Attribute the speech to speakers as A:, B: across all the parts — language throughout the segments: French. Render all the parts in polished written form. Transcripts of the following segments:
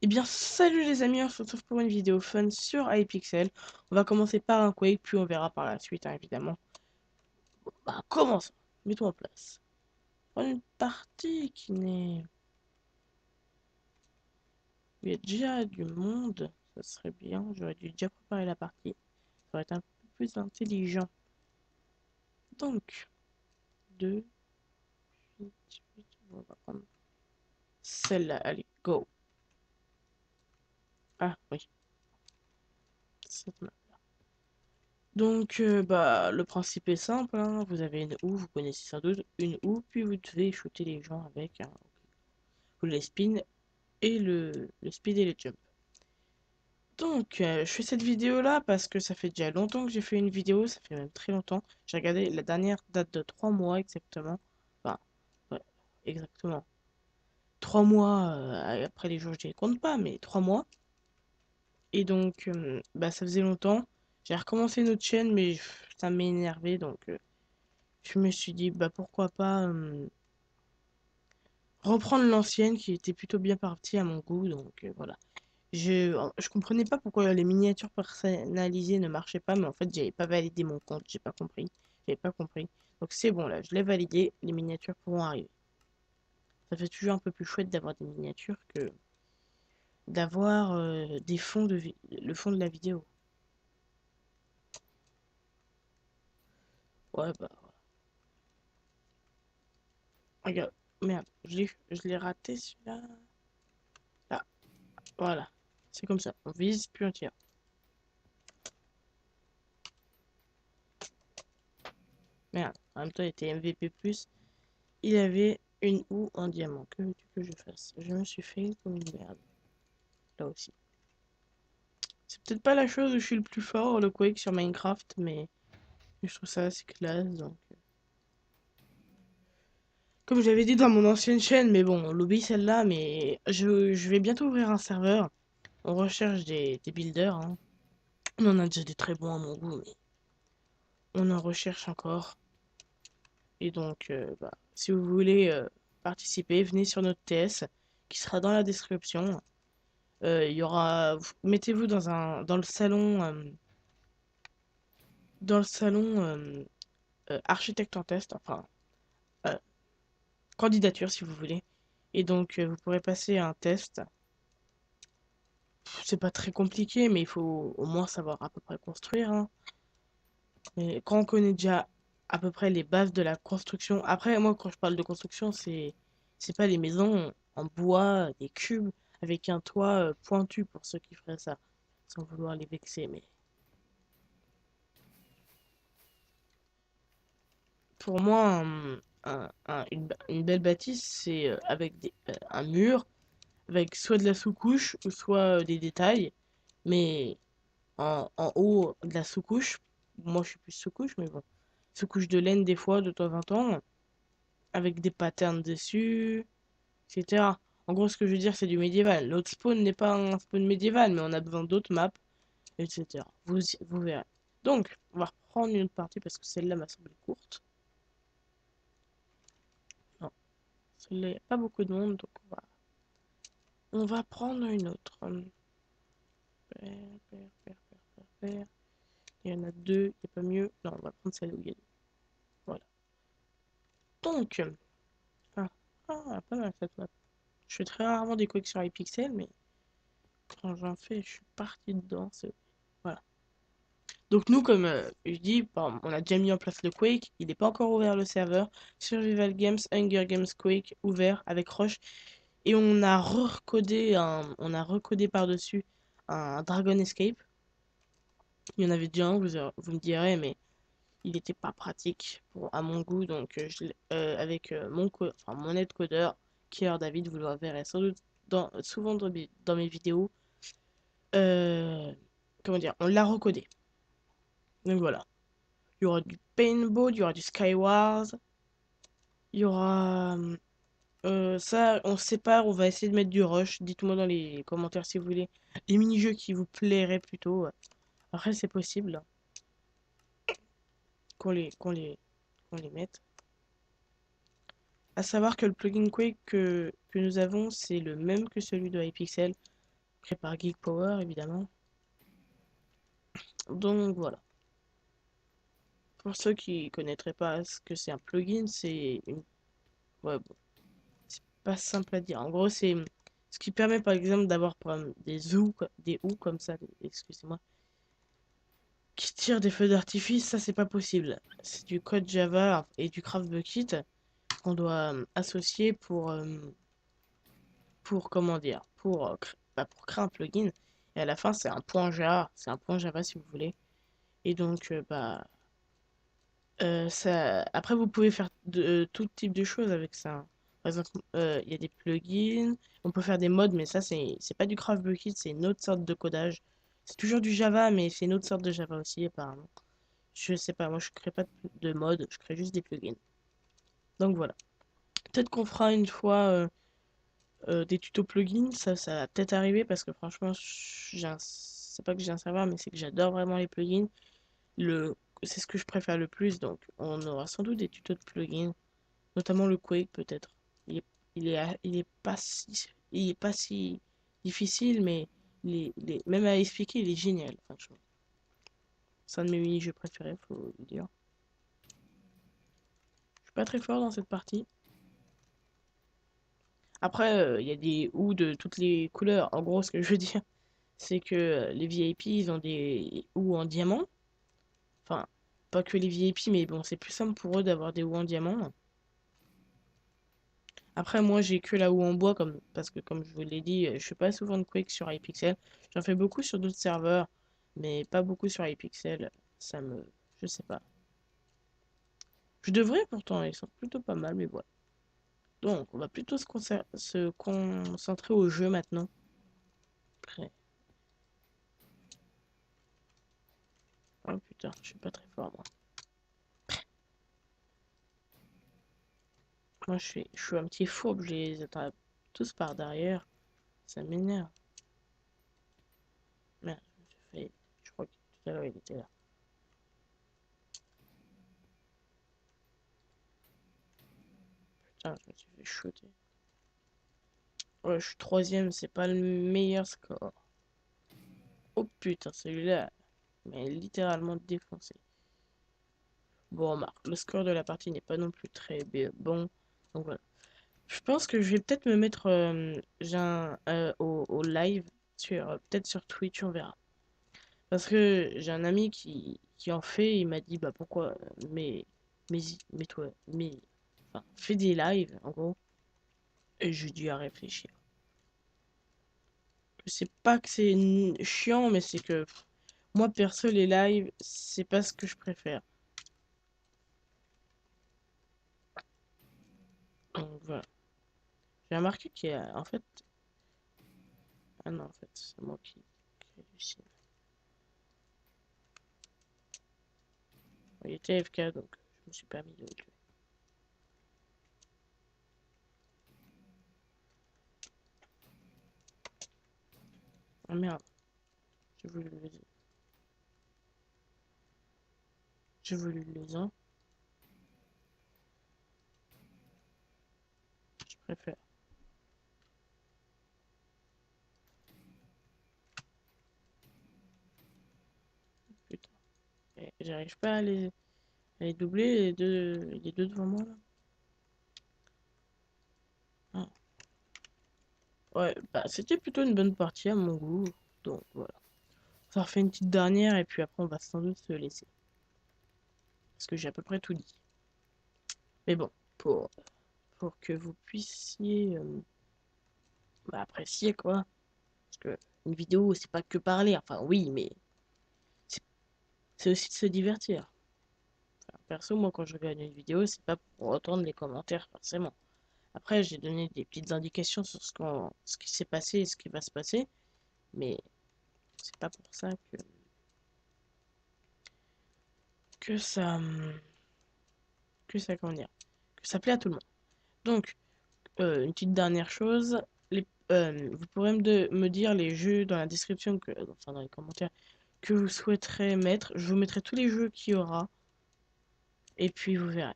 A: Eh bien, salut les amis, on se retrouve pour une vidéo fun sur iPixel. On va commencer par un Quake, puis on verra par la suite, hein, évidemment. Bah, commençons. Mets-toi en place. Prends une partie qui n'est... Il y a déjà du monde, ça serait bien. J'aurais dû déjà préparer la partie. Ça aurait été un peu plus intelligent. Donc, 2, 8, 8, on va prendre celle-là. Allez, go. Ah, oui, cette main. Donc, bah, le principe est simple, hein. Vous avez une houe, vous connaissez sans doute une houe, puis vous devez shooter les gens avec les spin et le speed et le jump. Donc, je fais cette vidéo-là parce que ça fait déjà longtemps que j'ai fait une vidéo, ça fait même très longtemps. J'ai regardé la dernière date de 3 mois exactement. Enfin, ouais, exactement. 3 mois, après les jours, je les compte pas, mais 3 mois. Et donc, bah, ça faisait longtemps. J'ai recommencé une autre chaîne, mais ça m'énervait, donc je me suis dit, bah pourquoi pas reprendre l'ancienne qui était plutôt bien partie à mon goût, donc voilà. Je comprenais pas pourquoi les miniatures personnalisées ne marchaient pas, mais en fait, j'avais pas validé mon compte, j'ai pas compris. J'avais pas compris. Donc c'est bon, là, je l'ai validé, les miniatures pourront arriver. Ça fait toujours un peu plus chouette d'avoir des miniatures que d'avoir des fonds le fond de la vidéo. Ouais, bah, regarde, merde, je l'ai raté celui-là. Là, voilà. C'est comme ça, on vise, puis on tire. Merde, en même temps, il était MVP+. Il avait une houe en diamant. Que veux-tu que je fasse? Je me suis fait comme une merde. Là aussi. C'est peut-être pas la chose où je suis le plus fort, le Quake sur Minecraft, mais je trouve ça assez classe. Donc, comme j'avais dit dans mon ancienne chaîne, mais bon, on l'oublie celle-là, mais je vais bientôt ouvrir un serveur. On recherche des builders, hein. On en a déjà des très bons à mon goût, mais on en recherche encore. Et donc, bah, si vous voulez participer, venez sur notre TS, qui sera dans la description. Il y aura, mettez-vous dans le salon, architecte en test, enfin euh, candidature si vous voulez. Et donc vous pourrez passer un test. C'est pas très compliqué, mais il faut au moins savoir à peu près construire, hein. Et quand on connaît déjà à peu près les bases de la construction. Après, moi quand je parle de construction, c'est pas les maisons en bois, des cubes avec un toit pointu pour ceux qui feraient ça, sans vouloir les vexer, mais pour moi, une belle bâtisse, c'est avec un mur, avec soit de la sous-couche ou soit des détails. Mais en haut de la sous-couche, moi je suis plus sous-couche, mais bon, sous-couche de laine des fois, de temps en temps, avec des patterns dessus, etc. En gros, ce que je veux dire, c'est du médiéval. L'autre spawn n'est pas un spawn médiéval, mais on a besoin d'autres maps, etc. Vous verrez. Donc, on va reprendre une autre partie parce que celle-là m'a semblé courte. Non, celle-là, il n'y a pas beaucoup de monde, donc on va prendre une autre. Père, père, père, père, père, père. Il y en a deux, il n'y a pas mieux. Non, on va prendre celle où il y a deux. Voilà. Donc, ah, pas mal cette map. Je fais très rarement des quakes sur iPixel, mais quand j'en fais, je suis parti dedans. Voilà. Donc nous, comme je dis, on a déjà mis en place le Quake, il n'est pas encore ouvert le serveur. Survival Games, Hunger Games Quake, ouvert avec Roche. Et on a recodé par-dessus un Dragon Escape. Il y en avait déjà un, vous me direz, mais il n'était pas pratique à mon goût. Donc, avec mon aide codeur, Kier David, vous le verrez sans doute souvent dans mes vidéos. euh, comment dire, on l'a recodé. Donc voilà. Il y aura du paintball, il y aura du Skywars, il y aura. Ça, on se sépare, on va essayer de mettre du rush. Dites-moi dans les commentaires si vous voulez les mini-jeux qui vous plairaient plutôt. Après, c'est possible qu'on les, qu'on les, qu'on les mette. À savoir que le plugin Quake que nous avons, c'est le même que celui de Hypixel. créé par Geek Power évidemment. Donc voilà. Pour ceux qui connaîtraient pas ce que c'est un plugin, c'est une... Ouais, bon, c'est pas simple à dire. En gros, c'est ce qui permet par exemple d'avoir par exemple, des ou comme ça, excusez-moi, qui tirent des feux d'artifice, ça c'est pas possible. C'est du code Java et du CraftBukkit qu'on doit associer pour comment dire, pour créer un plugin. Et à la fin, c'est un point Java si vous voulez. Et donc, après, vous pouvez faire tout type de choses avec ça, hein. Par exemple, il y a des plugins, on peut faire des mods, mais ça, c'est pas du CraftBukkit, c'est une autre sorte de codage. C'est toujours du Java, mais c'est une autre sorte de Java aussi, apparemment. Je sais pas, moi, je crée pas de mod, je crée juste des plugins. Donc voilà. Peut-être qu'on fera une fois des tutos plugins, ça va peut-être arriver parce que franchement, c'est pas que j'ai un serveur, mais c'est que j'adore vraiment les plugins. Le... C'est ce que je préfère le plus, donc on aura sans doute des tutos de plugins, notamment le Quake peut-être. Il est pas si difficile, mais même à expliquer, il est génial, franchement. C'est un de mes mini-jeux préférés, faut le dire. Je suis pas très fort dans cette partie. Après, il y a des ou de toutes les couleurs. En gros, ce que je veux dire, c'est que les VIP, ils ont des ou en diamant. Enfin, pas que les VIP, mais bon, c'est plus simple pour eux d'avoir des ou en diamant. Après, moi, j'ai que la ou en bois, parce que comme je vous l'ai dit, je fais pas souvent de Quake sur iPixel. J'en fais beaucoup sur d'autres serveurs, mais pas beaucoup sur iPixel. Ça me... Je sais pas. Je devrais pourtant, ils sont plutôt pas mal, mais voilà. Donc, on va plutôt se concentrer au jeu maintenant. Après. Oh putain, je suis pas très fort, moi. Moi, je suis un petit fourbe, je les attrape tous par derrière. Ça m'énerve. Merde, je me suis fait... Je crois que tout à l'heure, il était là. Putain, je me suis fait shooter. Ouais, je suis troisième, c'est pas le meilleur score. Oh putain, celui-là m'a littéralement défoncé. Bon, remarque, le score de la partie n'est pas non plus très bon. Donc voilà. Je pense que je vais peut-être me mettre au live peut-être sur Twitch, on verra. Parce que j'ai un ami qui en fait, il m'a dit bah pourquoi mais toi enfin, fais des lives en gros. Et j'ai dû à réfléchir. C'est pas que c'est chiant, mais c'est que moi perso les lives, c'est pas ce que je préfère. Donc voilà. J'ai remarqué qu'il y a en fait. Ah non, en fait, c'est moi qui hallucine. Il était AFK donc je me suis permis de le tuer. Ah merde, j'ai voulu le j'ai voulu le lésion. Je préfère. Putain. Et j'arrive pas à les doubler les deux devant moi là. Ah. Ouais, bah c'était plutôt une bonne partie à mon goût. Donc voilà. Ça refait une petite dernière et puis après on va sans doute se laisser. Parce que j'ai à peu près tout dit. Mais bon, pour que vous puissiez apprécier quoi. Parce que une vidéo, c'est pas que parler. Enfin oui, mais c'est c'est aussi de se divertir. Enfin, perso, moi quand je regarde une vidéo, c'est pas pour entendre les commentaires forcément. Après, j'ai donné des petites indications sur ce qui s'est passé et ce qui va se passer. Mais c'est pas pour ça que ça. Que ça, comment dire, que ça plaît à tout le monde. Donc, une petite dernière chose, vous pourrez me dire les jeux dans la description, enfin dans les commentaires, que vous souhaiterez mettre. Je vous mettrai tous les jeux qu'il y aura, et puis vous verrez.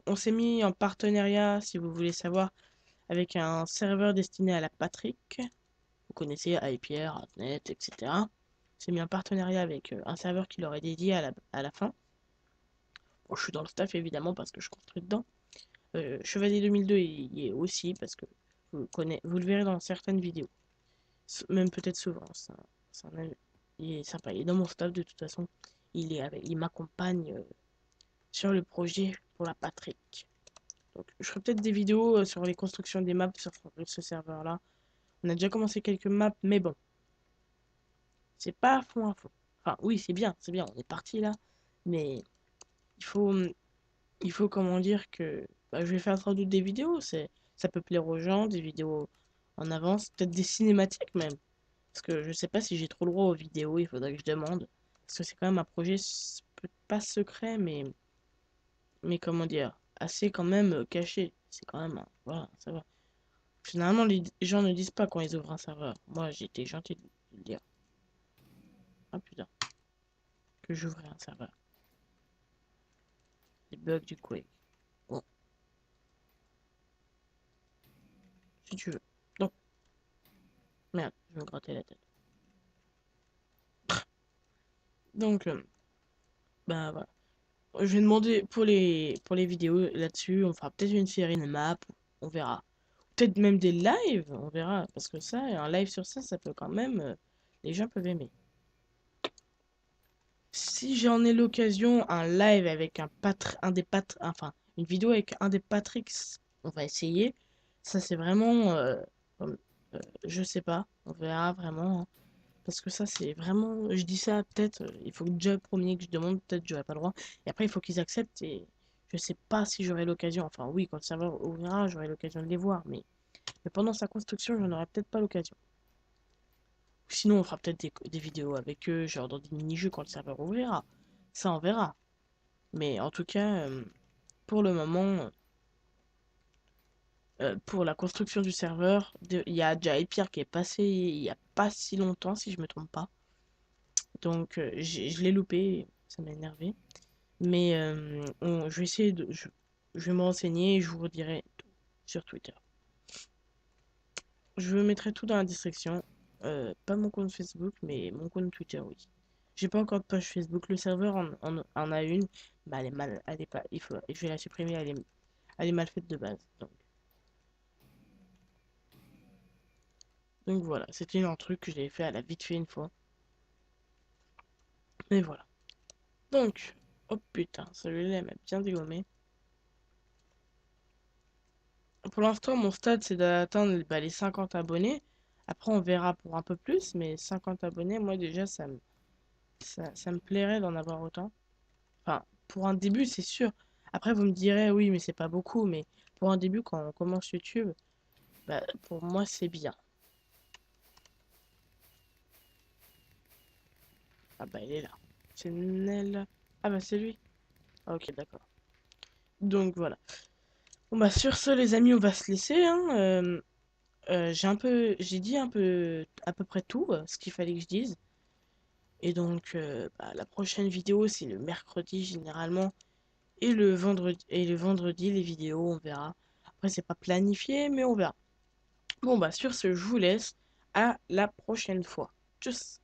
A: On s'est mis en partenariat, si vous voulez savoir, avec un serveur destiné à la Patrick. Vous connaissez iPierre, Artnet, etc. J'ai mis un partenariat avec un serveur qui leur est dédié à la fin. Bon, je suis dans le staff évidemment parce que je construis dedans. Chevalier 2002 y est aussi parce que vous le verrez dans certaines vidéos. Même peut-être souvent. Il est sympa. Il est dans mon staff de toute façon. Il m'accompagne sur le projet pour la Patrick. Donc, je ferai peut-être des vidéos sur les constructions des maps sur ce serveur-là. On a déjà commencé quelques maps, mais bon, c'est pas à fond à fond. Enfin, oui, c'est bien, on est parti là. Mais il faut, il faut comment dire que bah, je vais faire sans doute des vidéos. Ça peut plaire aux gens, des vidéos en avance, peut-être des cinématiques même. Parce que je sais pas si j'ai trop le droit aux vidéos, il faudrait que je demande. Parce que c'est quand même un projet pas secret, mais comment dire, assez quand même caché. C'est quand même, voilà, ça va. Généralement, les gens ne disent pas quand ils ouvrent un serveur. Moi, j'ai été gentil de le dire. Ah putain, que j'ouvrais un serveur. Les bugs du Quake. Bon, si tu veux. Donc, merde, je me grattais la tête. Donc, bah voilà. Je vais demander pour les vidéos là-dessus. On fera peut-être une série de maps. On verra. Peut-être même des lives. On verra. Parce que ça, un live sur ça, ça peut quand même. Les gens peuvent aimer. Si j'en ai l'occasion, un live avec enfin, une vidéo avec un des Patricks, on va essayer. Ça, c'est vraiment, comme- je sais pas, on verra vraiment, hein. Parce que ça, c'est vraiment, je dis ça, peut-être, il faut que déjà premier que je demande, peut-être j'aurai pas le droit. Et après, il faut qu'ils acceptent et je sais pas si j'aurai l'occasion. Enfin, oui, quand le serveur ouvrira, j'aurai l'occasion de les voir, mais pendant sa construction, j'en aurai peut-être pas l'occasion. Sinon, on fera peut-être des vidéos avec eux, genre dans des mini-jeux quand le serveur ouvrira. Ça, on verra. Mais en tout cas, pour le moment, pour la construction du serveur, il y a déjà Pierre qui est passé il y a pas si longtemps, si je me trompe pas. Donc, je l'ai loupé, ça m'a énervé. Mais je vais je vais me renseigner et je vous redirai tout sur Twitter. Je mettrai tout dans la description. Pas mon compte Facebook, mais mon compte Twitter, oui. J'ai pas encore de page Facebook. Le serveur en a une, mais elle est mal, elle est pas, je vais la supprimer, elle est mal faite de base. Donc voilà, c'était un truc que j'avais fait à la vite fait une fois. Mais voilà. Donc, oh putain, celui-là il m'a bien dégommé. Pour l'instant, mon stade c'est d'atteindre bah, les 50 abonnés. Après, on verra pour un peu plus, mais 50 abonnés, moi déjà, ça me plairait d'en avoir autant. Enfin, pour un début, c'est sûr. Après, vous me direz, oui, mais c'est pas beaucoup. Mais pour un début, quand on commence YouTube, bah, pour moi, c'est bien. Ah bah, il est là. C'est Nel. Ah bah, c'est lui. Ah, ok, d'accord. Donc voilà. Bon bah sur ce les amis on va se laisser hein. J'ai dit un peu à peu près tout ce qu'il fallait que je dise. Et donc bah, la prochaine vidéo c'est le mercredi généralement et le vendredi les vidéos on verra. Après c'est pas planifié mais on verra. Bon bah sur ce je vous laisse à la prochaine fois. Tchuss.